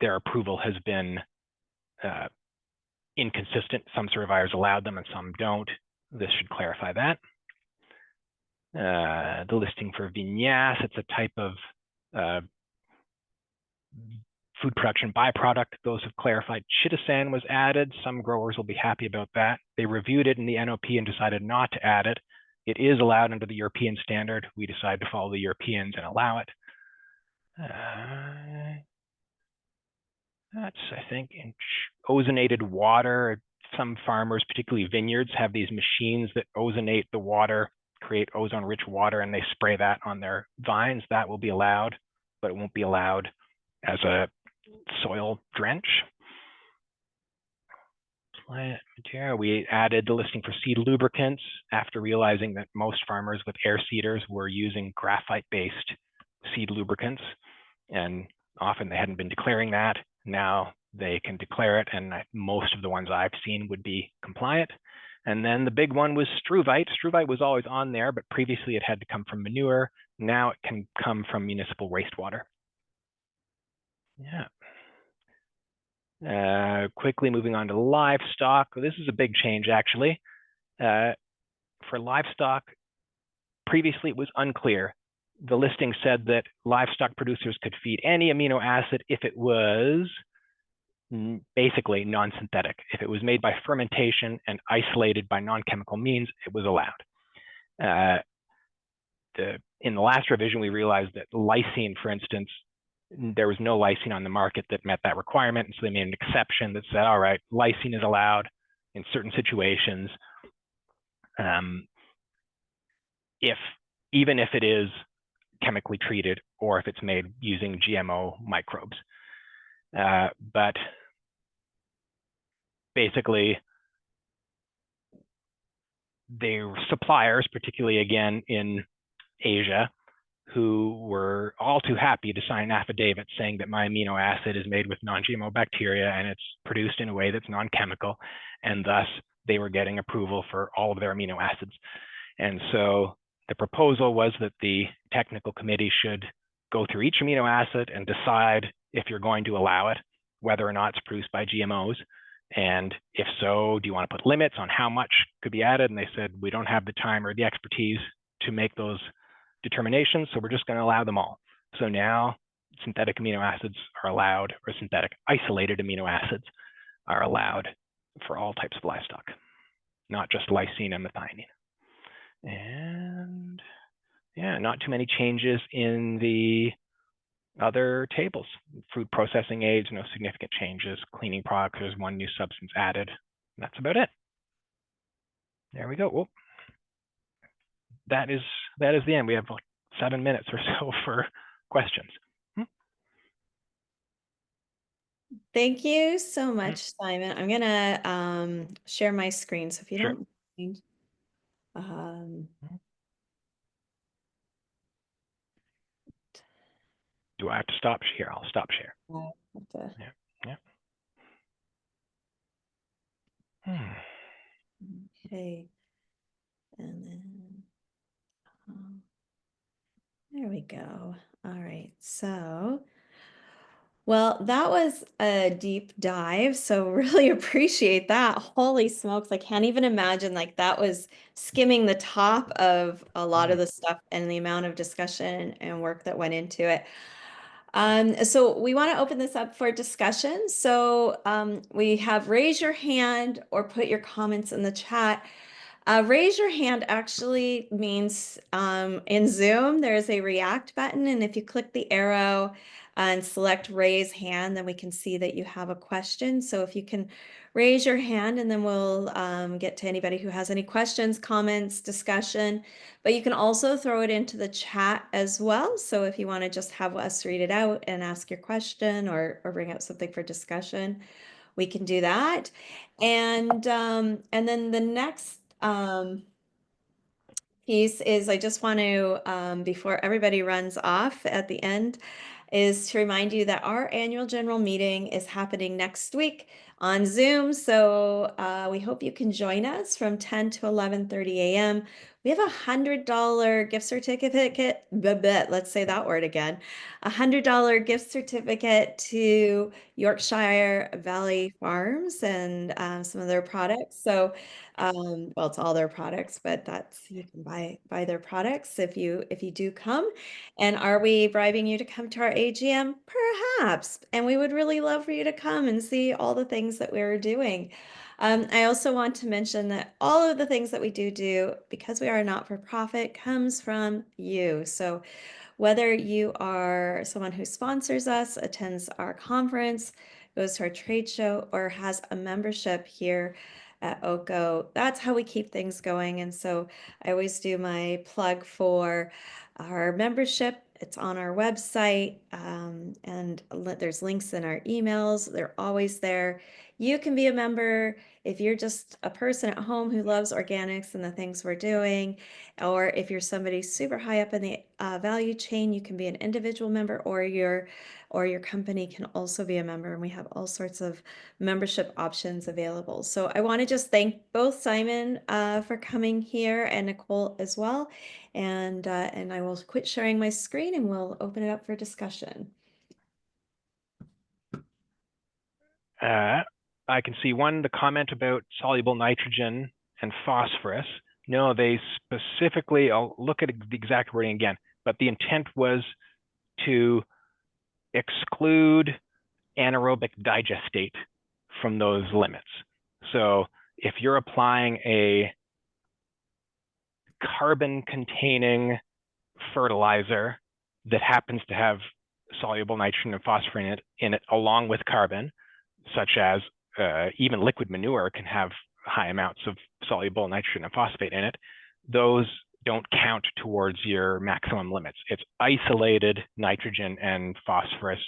their approval has been inconsistent. Some survivors allowed them and some don't. This should clarify that. The listing for vinasse, it's a type of food production byproduct. Those have clarified. Chitosan was added. Some growers will be happy about that. They reviewed it in the NOP and decided not to add it. It is allowed under the European standard. We decided to follow the Europeans and allow it. That's, I think, in ozonated water. Some farmers, particularly vineyards, have these machines that ozonate the water, create ozone-rich water, and they spray that on their vines. That will be allowed, but it won't be allowed as a soil drench. Plant material. We added the listing for seed lubricants after realizing that most farmers with air seeders were using graphite-based seed lubricants, and often they hadn't been declaring that. Now they can declare it, and most of the ones I've seen would be compliant. And then the big one was struvite. Struvite was always on there, but previously it had to come from manure. Now it can come from municipal wastewater. Yeah. Quickly moving on to livestock. This is a big change, actually. For livestock, previously it was unclear. The listing said that livestock producers could feed any amino acid if it was basically non-synthetic. If it was made by fermentation and isolated by non-chemical means, it was allowed. In the last revision, we realized that lysine, for instance, there was no lysine on the market that met that requirement, and so they made an exception that said, all right, lysine is allowed in certain situations, even if it is chemically treated or if it's made using GMO microbes. But basically, their suppliers, particularly again in Asia, who were all too happy to sign an affidavit saying that my amino acid is made with non-GMO bacteria and it's produced in a way that's non-chemical, and thus they were getting approval for all of their amino acids. And so the proposal was that the technical committee should go through each amino acid and decide if you're going to allow it, whether or not it's produced by GMOs. And if so, do you want to put limits on how much could be added? And they said, we don't have the time or the expertise to make those determinations, so we're just going to allow them all. So now synthetic amino acids are allowed, or synthetic isolated amino acids are allowed for all types of livestock, not just lysine and methionine. And yeah, not too many changes in the other tables. Food processing aids, no significant changes. Cleaning products, there's one new substance added. That's about it. There we go. Whoop. That is the end. We have like 7 minutes or so for questions. Thank you so much, Simon. I'm gonna share my screen, so if you Sure. don't mind. Do I have to stop here? I'll stop share. Yeah. Okay. And then there we go. All right. So, well, that was a deep dive. So really appreciate that. Holy smokes. I can't even imagine, like, that was skimming the top of a lot of the stuff and the amount of discussion and work that went into it. So we want to open this up for discussion. So we have raise your hand or put your comments in the chat. Raise your hand actually means in Zoom, there's a react button. And if you click the arrow and select raise hand, then we can see that you have a question. So if you can raise your hand, and then we'll get to anybody who has any questions, comments, discussion. But you can also throw it into the chat as well. So if you want to just have us read it out and ask your question or bring up something for discussion, we can do that. And then the next piece is I just want to, before everybody runs off at the end, is to remind you that our annual general meeting is happening next week on Zoom. So we hope you can join us from 10 to 11:30 a.m. We have $100 gift certificate, let's say that word again, $100 gift certificate to Yorkshire Valley Farms and some of their products. So well, it's all their products, but that's you can buy their products if you do come. And are we bribing you to come to our AGM? Perhaps. And we would really love for you to come and see all the things that we're doing. I also want to mention that all of the things that we do, because we are a not-for-profit, comes from you. So whether you are someone who sponsors us, attends our conference, goes to our trade show, or has a membership here at OCO, that's how we keep things going. And so I always do my plug for our membership. It's on our website, and there's links in our emails. They're always there. You can be a member if you're just a person at home who loves organics and the things we're doing, or if you're somebody super high up in the value chain, you can be an individual member, or your company can also be a member. And we have all sorts of membership options available. So I want to just thank both Simon for coming here and Nicole as well. And I will quit sharing my screen and we'll open it up for discussion. I can see the comment about soluble nitrogen and phosphorus. No, they specifically, I'll look at the exact wording again, but the intent was to exclude anaerobic digestate from those limits. So if you're applying a carbon-containing fertilizer that happens to have soluble nitrogen and phosphorus in it along with carbon, such as even liquid manure can have high amounts of soluble nitrogen and phosphate in it, those don't count towards your maximum limits. It's isolated nitrogen and phosphorus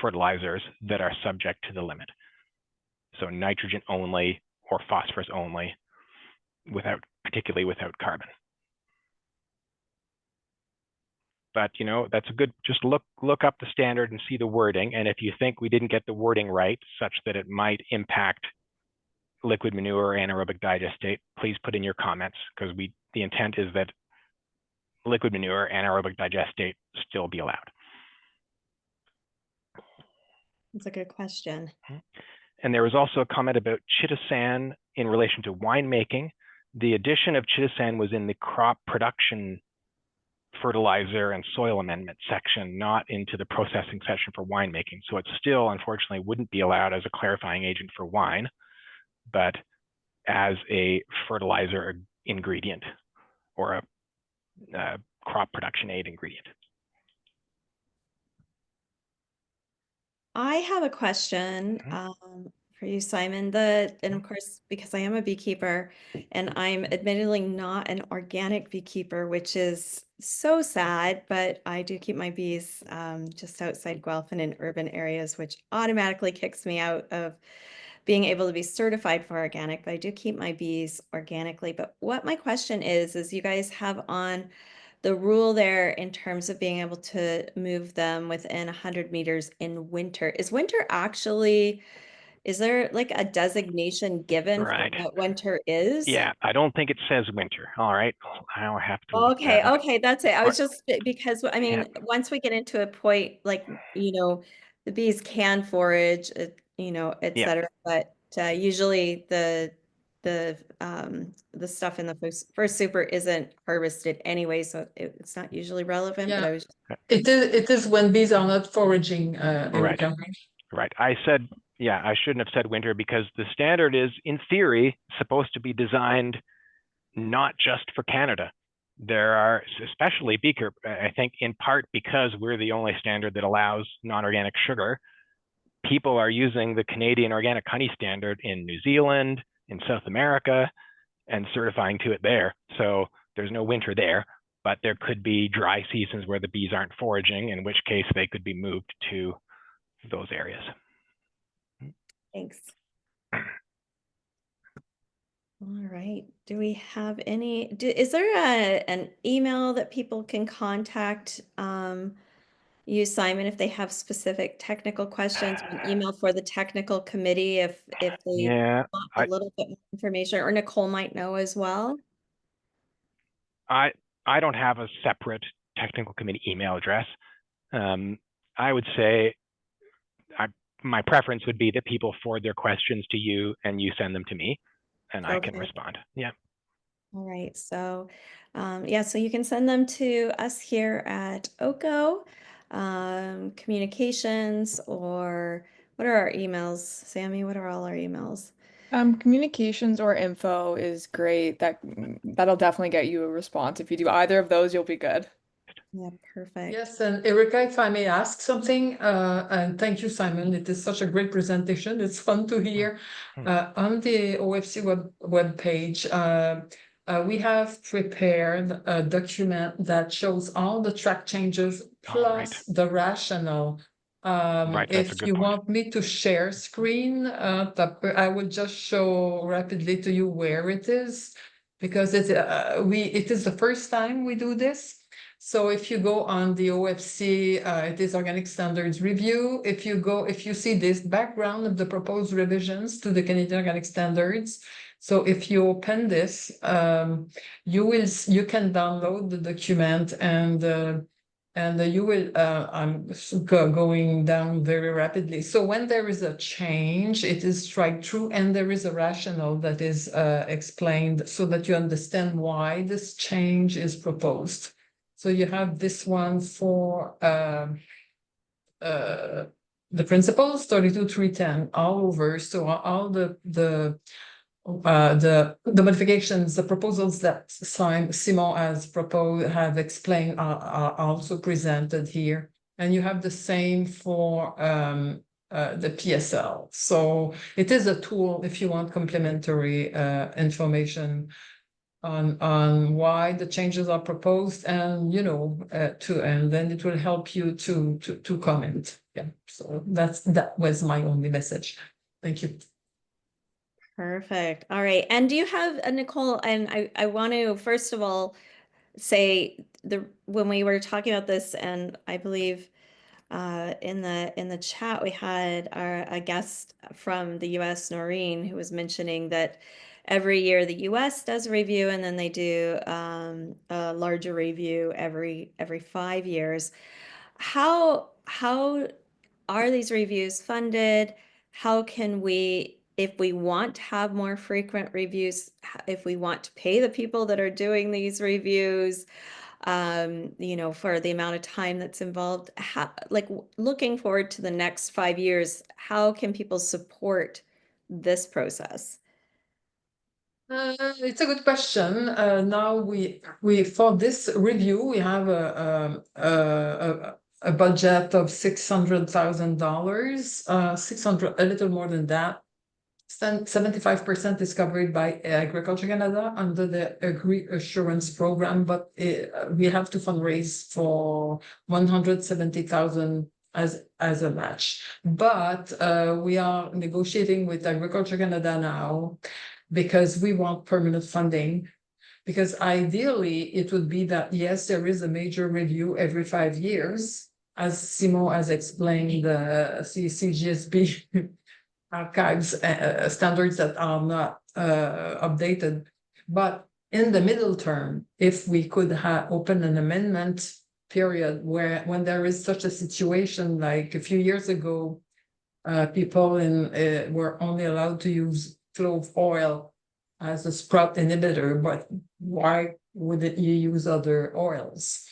fertilizers that are subject to the limit. So nitrogen only or phosphorus only, particularly without carbon. But that's a good, just look up the standard and see the wording. And if you think we didn't get the wording right, such that it might impact liquid manure or anaerobic digestate, please put in your comments, because the intent is that liquid manure, anaerobic digestate still be allowed. That's a good question. And there was also a comment about chitosan in relation to winemaking. The addition of chitosan was in the crop production fertilizer and soil amendment section, not into the processing section for winemaking. So it still, unfortunately, wouldn't be allowed as a clarifying agent for wine, but as a fertilizer ingredient or a crop production aid ingredient. I have a question for you, Simon. And of course, because I am a beekeeper and I'm admittedly not an organic beekeeper, which is so sad, but I do keep my bees just outside Guelph and in urban areas, which automatically kicks me out of being able to be certified for organic, but I do keep my bees organically. But what my question is you guys have on the rule there in terms of being able to move them within 100 meters in winter. Is winter actually, is there like a designation given for Right. what winter is? Yeah, I don't think it says winter. All right. I'll have to look Okay, that up. okay, that's it. I Or, was just because I yeah, mean, once we get into a point like, the bees can forage, et yeah, cetera, but usually the stuff in the first super isn't harvested anyway, so it's not usually relevant, but Yeah, I was it is when bees are not foraging, right, Erica. right. I shouldn't have said winter because the standard is, in theory, supposed to be designed not just for Canada. There are, especially beaker, I think in part because we're the only standard that allows non-organic sugar, people are using the Canadian organic honey standard in New Zealand, in South America, and certifying to it there. So there's no winter there, but there could be dry seasons where the bees aren't foraging, in which case they could be moved to those areas. thanks. All right. Do we have is there an email that people can contact you, Simon, if they have specific technical questions, an email for the technical committee if they Yeah, want a I, little bit more information, or Nicole might know as well? I, I don't have a separate technical committee email address. I would say my preference would be that people forward their questions to you and you send them to me and I can Okay. respond. Yeah. All right. So, yeah, so you can send them to us here at OCO, communications, or what are our emails? Sammy, what are all our emails? Communications or info is great. That'll definitely get you a response. If you do either of those, you'll be good. Yeah, perfect. Yes, and Erica, if I may ask something, and thank you, Simon. It is such a great presentation. It's fun to hear. On the OFC web page, we have prepared a document that shows all the track changes Right. plus the rationale. Right, that's a If good you point. want me to share screen, I will just show rapidly to you where it is, because it is the first time we do this. So if you go on the OFC, it is Organic Standards Review. If you see this background of the proposed revisions to the Canadian Organic Standards, so if you open this, you can download the document and you will, I'm going down very rapidly. So when there is a change, it is strike through and there is a rationale that is explained so that you understand why this change is proposed. So you have this one for the principles 32.3.10 all over. So all the modifications, the proposals that Simon has proposed, have explained, are also presented here. And you have the same for the PSL. So it is a tool if you want complementary information on why the changes are proposed, and and then it will help you to comment. Yeah, so that was my only message. Thank you. Perfect. All right. And do you have Nicole? And I want to first of all say when we were talking about this, and I believe in the chat we had a guest from the U.S., Noreen, who was mentioning that every year the U.S. does a review, and then they do a larger review every 5 years. How are these reviews funded? How can we, if we want to have more frequent reviews, if we want to pay the people that are doing these reviews, for the amount of time that's involved, looking forward to the next 5 years, how can people support this process? It's a good question. Now we for this review we have a budget of $600,000, 600, a little more than that. 75% is covered by Agriculture Canada under the Agri Assurance Program, but we have to fundraise for 170,000 as a match. But we are negotiating with Agriculture Canada now because we want permanent funding. Because ideally, it would be that, yes, there is a major review every 5 years, as Simon has explained, the CGSB archives standards that are not updated. But in the middle term, if we could open an amendment period where when there is such a situation, like a few years ago, people were only allowed to use clove oil as a sprout inhibitor, but why wouldn't you use other oils?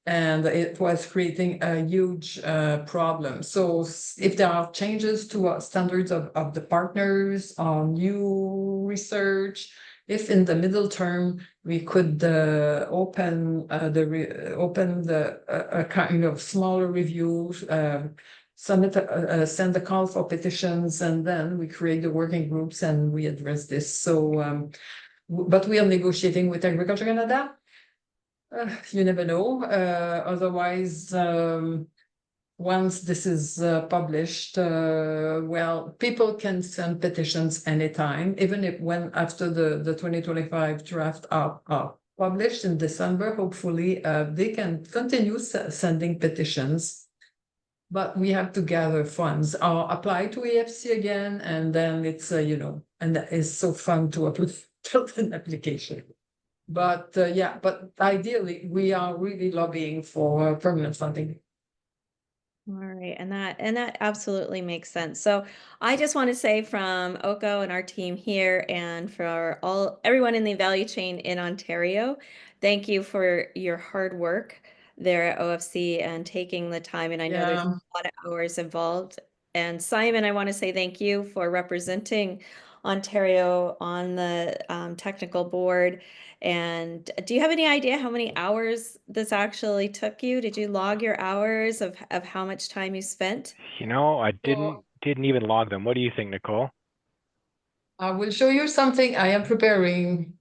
And it was creating a huge problem. So if there are changes to standards of the partners on new research, if in the middle term we could open a kind of smaller review, send a call for petitions, and then we create the working groups and we address this. So, but we are negotiating with Agriculture Canada. You never know. Otherwise, once this is published, well, people can send petitions anytime, even if after the 2025 draft are published in December, hopefully they can continue sending petitions. But we have to gather funds or apply to AFC again, and then it's and that is so fun to build an application. But yeah, but ideally we are really lobbying for permanent funding. All right, and that absolutely makes sense. So I just want to say from OCO and our team here, and for everyone in the value chain in Ontario, thank you for your hard work there at OFC and taking the time. And I know there's a lot of hours involved. And Simon, I want to say thank you for representing Ontario on the technical board. And do you have any idea how many hours this actually took you? Did you log your hours of how much time you spent? I didn't even log them. What do you think, Nicole? I will show you something I am preparing.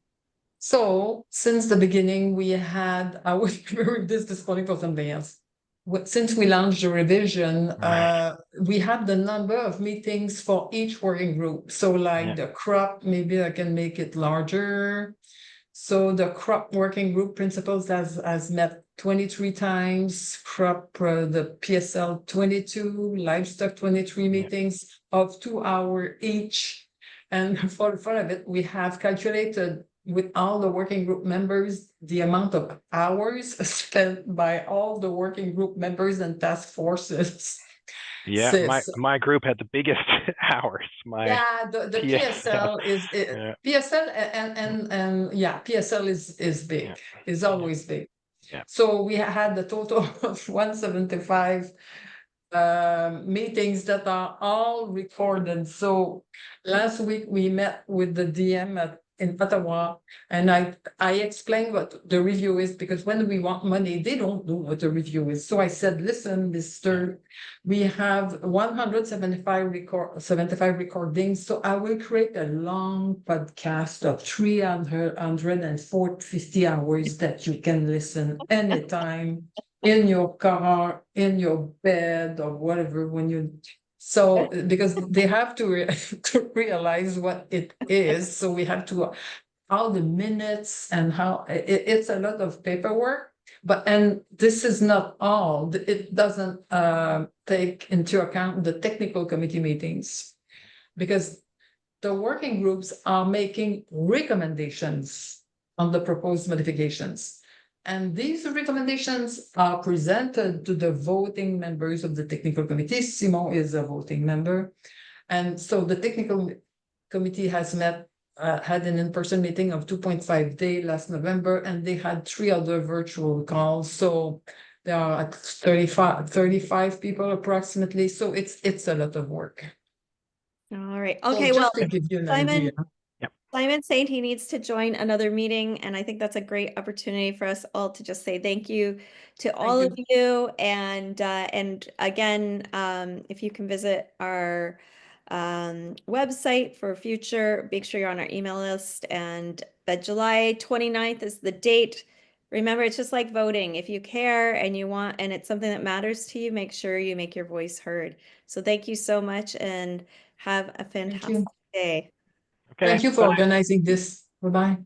So since the beginning, I was preparing this morning for something else. Since we launched the revision, we have the number of meetings for each working group. So like the crop, maybe I can make it larger. So the crop working group principals has met 23 times, crop, the PSL 22, livestock 23 meetings of 2 hours each. And for the fun of it, we have calculated with all the working group members the amount of hours spent by all the working group members and task forces. Yeah, my group had the biggest hours. The PSL is PSL and PSL is big, is always big. Yeah. So we had the total of 175 meetings that are all recorded. So last week we met with the DM in Ottawa, and I explained what the review is, because when we want money, they don't know what the review is. So I said, listen, Mr. We have 175 recordings. So I will create a long podcast of 350 hours that you can listen anytime in your car, in your bed, or whatever, so because they have to realize what it is. So we have to all the minutes and how it's a lot of paperwork. And this is not all. It doesn't take into account the technical committee meetings, because the working groups are making recommendations on the proposed modifications. And these recommendations are presented to the voting members of the technical committee. Simon is a voting member. And so the technical committee has had an in-person meeting of 2.5 days last November, and they had 3 other virtual calls. So there are 35 people approximately. So it's a lot of work. All right. Okay. So just to give you an idea. Simon saying he needs to join another meeting, and I think that's a great opportunity for us all to just say thank you to all of you. you. And again, if you can visit our website for future, make sure you're on our email list. And the July 29th is the date. Remember, it's just like voting. If you care and you want, and it's something that matters to you, make sure you make your voice heard. So thank you so much and have a Thank fantastic you. day. Okay. Thank you for Bye. organizing this. Bye-bye.